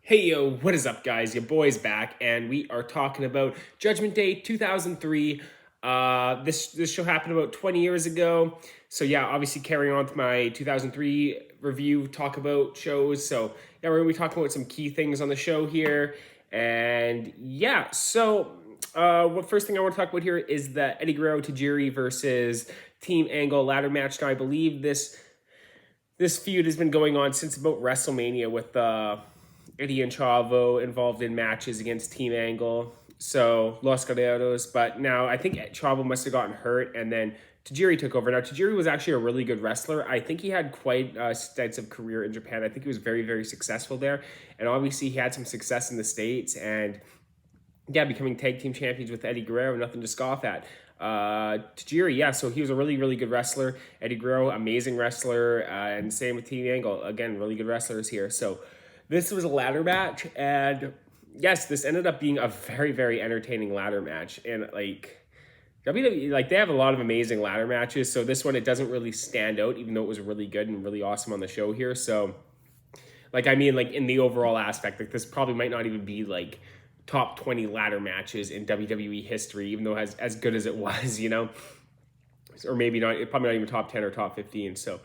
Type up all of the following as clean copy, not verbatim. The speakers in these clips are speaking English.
Hey yo, what is up, guys? Your boy's back, and we are talking about Judgment Day 2003. This show happened about 20 years ago. So yeah, obviously carrying on with my 2003 review, talk about shows. So yeah, we're gonna be talking about some key things on the show here, and yeah. What first thing I want to talk about here is the Eddie Guerrero Tajiri versus Team Angle ladder match. Now I believe this feud has been going on since about WrestleMania with Eddie and Chavo involved in matches against Team Angle. So Los Guerreros, but now I think Chavo must have gotten hurt, and then Tajiri took over. Now Tajiri was actually a really good wrestler. I think he had quite a extensive career in Japan. I think he was very very successful there, and obviously he had some success in the States and yeah, becoming tag team champions with Eddie Guerrero, nothing to scoff at. Tajiri, yeah, so he was a really, really good wrestler. Eddie Guerrero, amazing wrestler, and same with Team Angle. Again, really good wrestlers here. So this was a ladder match, and yes, this ended up being a very, very entertaining ladder match. And like WWE, like they have a lot of amazing ladder matches. So this one, it doesn't really stand out, even though it was really good and really awesome on the show here. So like I mean, like in the overall aspect, like this probably might not even be like top 20 ladder matches in WWE history, even though as good as it was, or maybe not, probably not even top 10 or top 15. So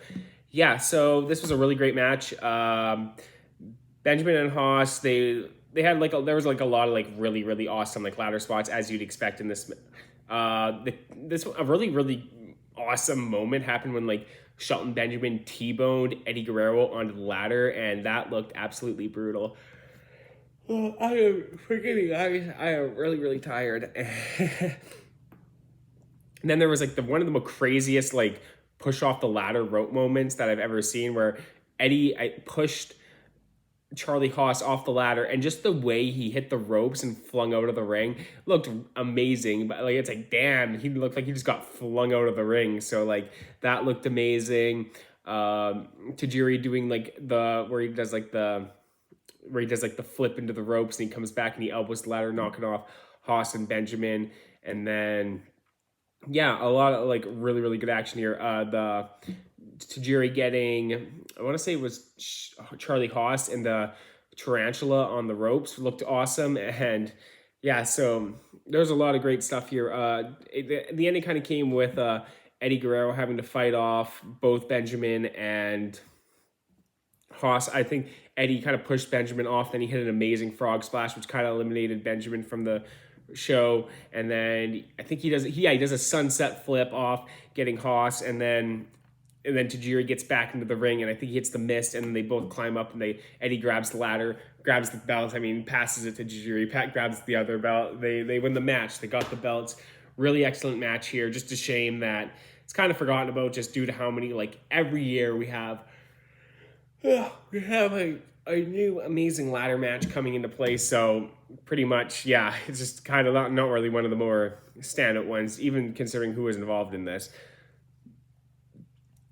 yeah, so this was a really great match. Benjamin and Haas, they had there was like a lot of like really, really awesome like ladder spots as you'd expect in this. This a really, really awesome moment happened when like Shelton Benjamin T-boned Eddie Guerrero onto the ladder, and that looked absolutely brutal. Well, I am forgetting. I am really, really tired. And then there was like one of the most craziest like push off the ladder rope moments that I've ever seen, where Eddie pushed Charlie Haas off the ladder, and just the way he hit the ropes and flung out of the ring looked amazing. But like it's like, damn, he looked like he just got flung out of the ring. So like that looked amazing. Tajiri doing like where he does like the flip into the ropes and he comes back and he elbows the ladder, knocking off Haas and Benjamin. And then yeah, a lot of like really, really good action here. The Tajiri getting, I want to say it was Charlie Haas and the tarantula on the ropes looked awesome. And yeah, so there's a lot of great stuff here. The ending kind of came with Eddie Guerrero having to fight off both Benjamin and Haas. I think Eddie kind of pushed Benjamin off. Then he hit an amazing frog splash, which kind of eliminated Benjamin from the show. And then I think he does a sunset flip off, getting Haas, and then Tajiri gets back into the ring, and I think he hits the mist, and then they both climb up, and Eddie grabs the ladder, grabs the belt. I mean, passes it to Tajiri. Pat grabs the other belt. They win the match. They got the belts. Really excellent match here. Just a shame that it's kind of forgotten about, just due to how many like every year we have a new amazing ladder match coming into play. So pretty much, yeah, it's just kind of not really one of the more standout ones, even considering who was involved in this.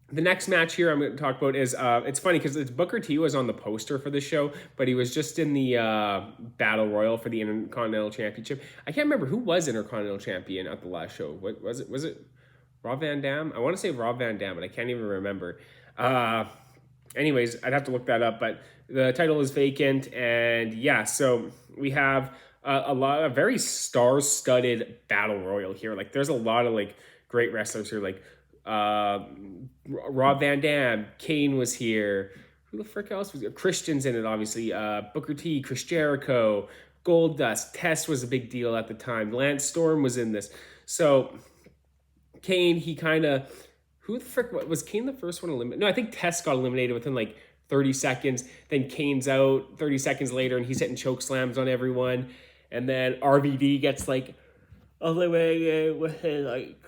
The next match here I'm going to talk about is, it's funny because Booker T was on the poster for the show, but he was just in the Battle Royal for the Intercontinental Championship. I can't remember who was Intercontinental Champion at the last show. What was it? Was it Rob Van Dam? I want to say Rob Van Dam, but I can't even remember. Anyways, I'd have to look that up, but the title is vacant, and yeah, so we have a very star-studded battle royal here. Like, there's a lot of like great wrestlers here, like Rob Van Dam, Kane was here. Who the frick else was here? Christian's in it, obviously. Booker T, Chris Jericho, Goldust, Test was a big deal at the time. Lance Storm was in this. So Kane, he kind of, who the frick was Kane the first one eliminated? No, I think Test got eliminated within like 30 seconds. Then Kane's out 30 seconds later, and he's hitting choke slams on everyone. And then RVD gets like eliminated within like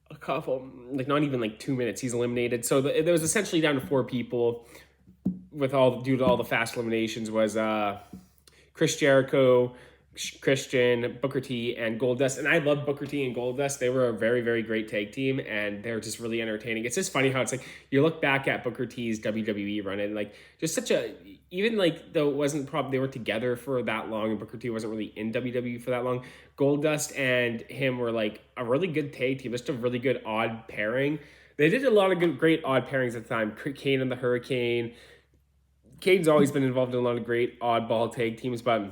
a couple, like not even like 2 minutes. He's eliminated. So there was essentially down to 4 people due to all the fast eliminations. Was Chris Jericho, Christian, Booker T, and Goldust. And I love Booker T and Goldust. They were a very, very great tag team, and they're just really entertaining. It's just funny how it's like you look back at Booker T's WWE run, and like just such a, even like though it wasn't probably they were together for that long, and Booker T wasn't really in WWE for that long, Goldust and him were like a really good tag team, just a really good odd pairing. They did a lot of great odd pairings at the time. Kane and the Hurricane, Cade's always been involved in a lot of great oddball tag teams, but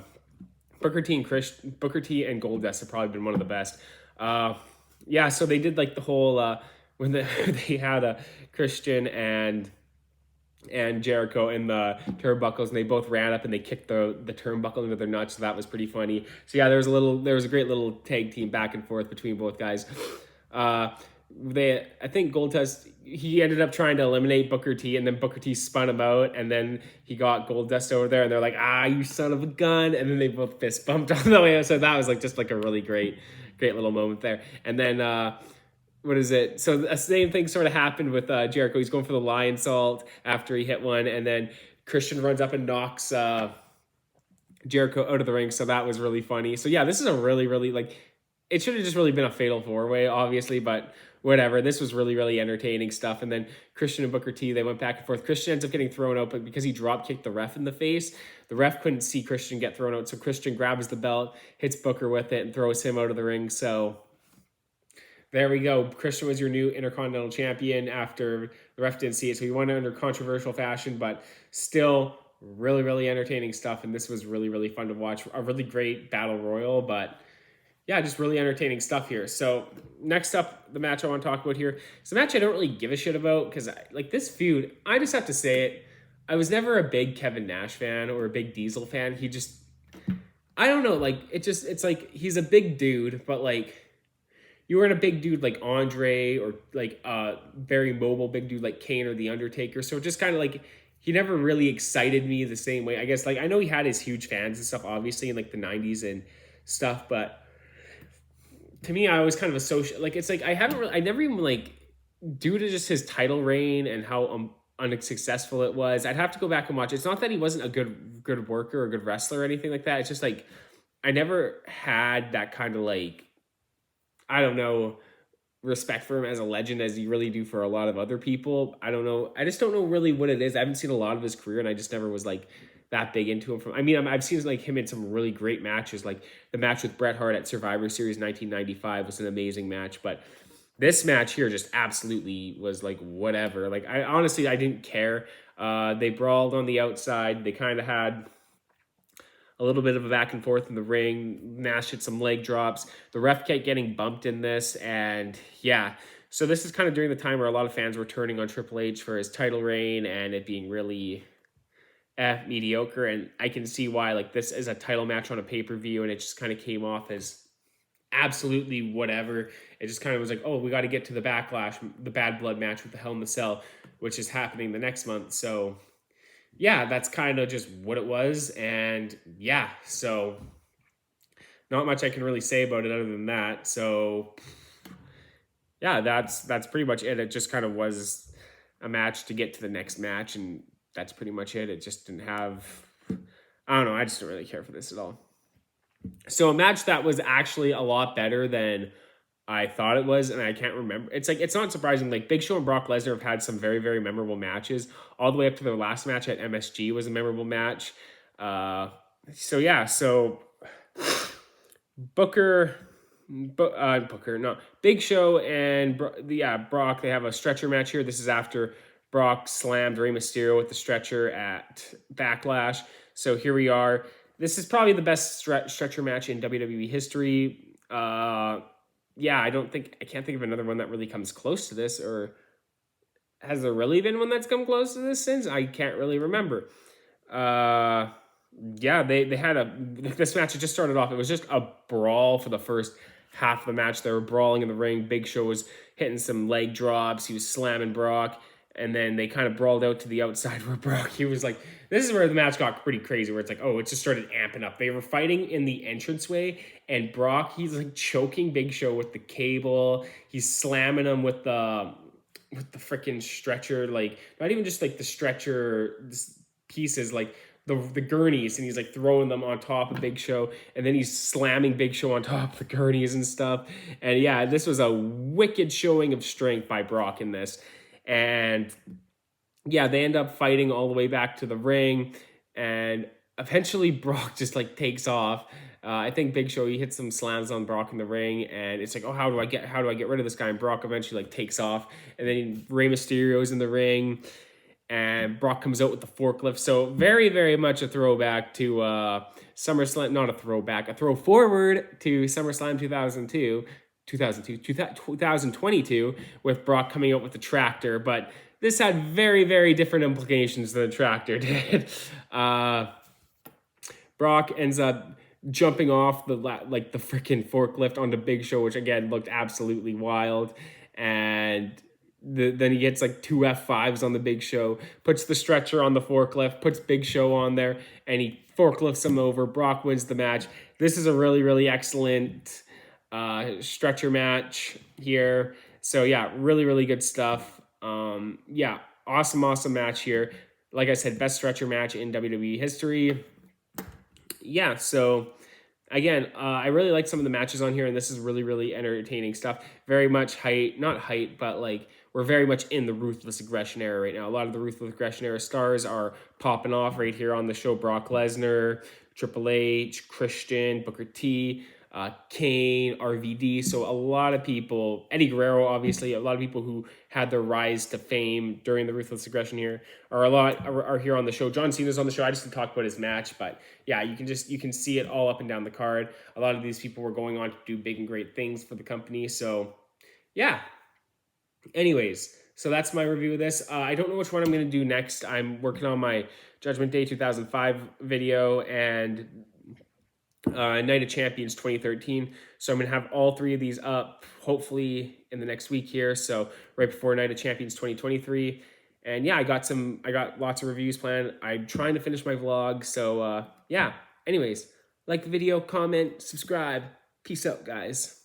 Booker T and Goldust have probably been one of the best. Yeah, so they did like the whole when they had a Christian and Jericho in the turnbuckles, and they both ran up and they kicked the turnbuckle into their nuts. So that was pretty funny. So yeah, there was a great little tag team back and forth between both guys. I think Goldust, he ended up trying to eliminate Booker T, and then Booker T spun him out, and then he got Goldust over there, and they're like, you son of a gun, and then they both fist bumped on the way out. So that was like just like a really great little moment there. And then what is it? So the same thing sort of happened with Jericho. He's going for the lion salt after he hit one, and then Christian runs up and knocks Jericho out of the ring. So that was really funny. So yeah, this is a really, really, like, it should have just really been a fatal four-way, obviously, but whatever. This was really, really entertaining stuff. And then Christian and Booker T, they went back and forth. Christian ends up getting thrown out, but because he drop kicked the ref in the face, the ref couldn't see Christian get thrown out. So Christian grabs the belt, hits Booker with it, and throws him out of the ring. So there we go. Christian was your new Intercontinental Champion after the ref didn't see it. So he won it under controversial fashion, but still really, really entertaining stuff. And this was really, really fun to watch. A really great battle royal, but yeah, just really entertaining stuff here. So next up, the match I want to talk about here. It's a match I don't really give a shit about because like this feud, I just have to say it. I was never a big Kevin Nash fan or a big Diesel fan. He just, I don't know, like it's like he's a big dude, but like you were in a big dude like Andre or like very mobile big dude like Kane or The Undertaker. So just kind of like he never really excited me the same way. I guess like I know he had his huge fans and stuff, obviously in like the 90s and stuff, but to me, I always kind of associate, like, it's like, I never even, like, due to just his title reign and how unsuccessful it was, I'd have to go back and watch. It's not that he wasn't a good worker or a good wrestler or anything like that. It's just, like, I never had that kind of, like, I don't know, respect for him as a legend as you really do for a lot of other people. I don't know. I just don't know really what it is. I haven't seen a lot of his career, and I just never was, like, that big into him. I've seen like him in some really great matches, like the match with Bret Hart at Survivor Series 1995 was an amazing match, but this match here just absolutely was like whatever. Like I didn't care. They brawled on the outside. They kind of had a little bit of a back and forth in the ring. Nash hit some leg drops. The ref kept getting bumped in this, and yeah. So this is kind of during the time where a lot of fans were turning on Triple H for his title reign and it being really mediocre, and I can see why. Like, this is a title match on a pay-per-view, and it just kind of came off as absolutely whatever. It just kind of was like, oh, we got to get to the Backlash, the Bad Blood match with the Hell in the Cell, which is happening the next month. So yeah, that's kind of just what it was, and yeah, so not much I can really say about it other than that. So yeah, that's pretty much it. It just kind of was a match to get to the next match, and that's pretty much it. It just didn't have, I don't know, I just don't really care for this at all. So a match that was actually a lot better than I thought it was, and I can't remember. It's like, it's not surprising. Like, Big Show and Brock Lesnar have had some very, very memorable matches. All the way up to their last match at MSG was a memorable match. So yeah, so Big Show and Brock, they have a stretcher match here. This is after Brock slammed Rey Mysterio with the stretcher at Backlash. So here we are. This is probably the best stretcher match in WWE history. I can't think of another one that really comes close to this, or has there really been one that's come close to this since? I can't really remember. They had this match, it just started off. It was just a brawl for the first half of the match. They were brawling in the ring. Big Show was hitting some leg drops. He was slamming Brock. And then they kind of brawled out to the outside where Brock, he was like, this is where the match got pretty crazy, where it's like, oh, it just started amping up. They were fighting in the entranceway, and Brock, he's like choking Big Show with the cable. He's slamming him with the freaking stretcher, like not even just like the stretcher pieces, like the gurneys, and he's like throwing them on top of Big Show, and then he's slamming Big Show on top of the gurneys and stuff. And yeah, this was a wicked showing of strength by Brock in this. And yeah, they end up fighting all the way back to the ring, and eventually Brock just like takes off. I think Big Show, he hits some slams on Brock in the ring, and it's like, oh, how do I get rid of this guy? And Brock eventually like takes off, and then Rey Mysterio's in the ring, and Brock comes out with the forklift. So very, very much a throwback to SummerSlam, not a throwback, a throw forward to SummerSlam 2022, with Brock coming out with the tractor. But this had very, very different implications than the tractor did. Brock ends up jumping off the freaking forklift onto Big Show, which again looked absolutely wild. And then he gets like 2 F5s on the Big Show, puts the stretcher on the forklift, puts Big Show on there, and he forklifts him over. Brock wins the match. This is a really, really excellent stretcher match here. So yeah, really, really good stuff. Yeah, awesome match here. Like I said, best stretcher match in WWE history. Yeah, so again, I really like some of the matches on here, and this is really, really entertaining stuff. Very much not height, but like we're very much in the Ruthless Aggression era right now. A lot of the Ruthless Aggression era stars are popping off right here on the show. Brock Lesnar, Triple H, Christian, Booker T, Kane, RVD. So a lot of people, Eddie Guerrero, obviously, a lot of people who had their rise to fame during the Ruthless Aggression here are here on the show. John Cena's on the show. I just didn't talk about his match, but yeah, you can see it all up and down the card. A lot of these people were going on to do big and great things for the company. So yeah. Anyways, so that's my review of this. I don't know which one I'm going to do next. I'm working on my Judgment Day 2005 video and Night of Champions 2013. So I'm going to have all 3 of these up hopefully in the next week here. So right before Night of Champions 2023. And yeah, I got lots of reviews planned. I'm trying to finish my vlog. So yeah, anyways, like the video, comment, subscribe. Peace out, guys.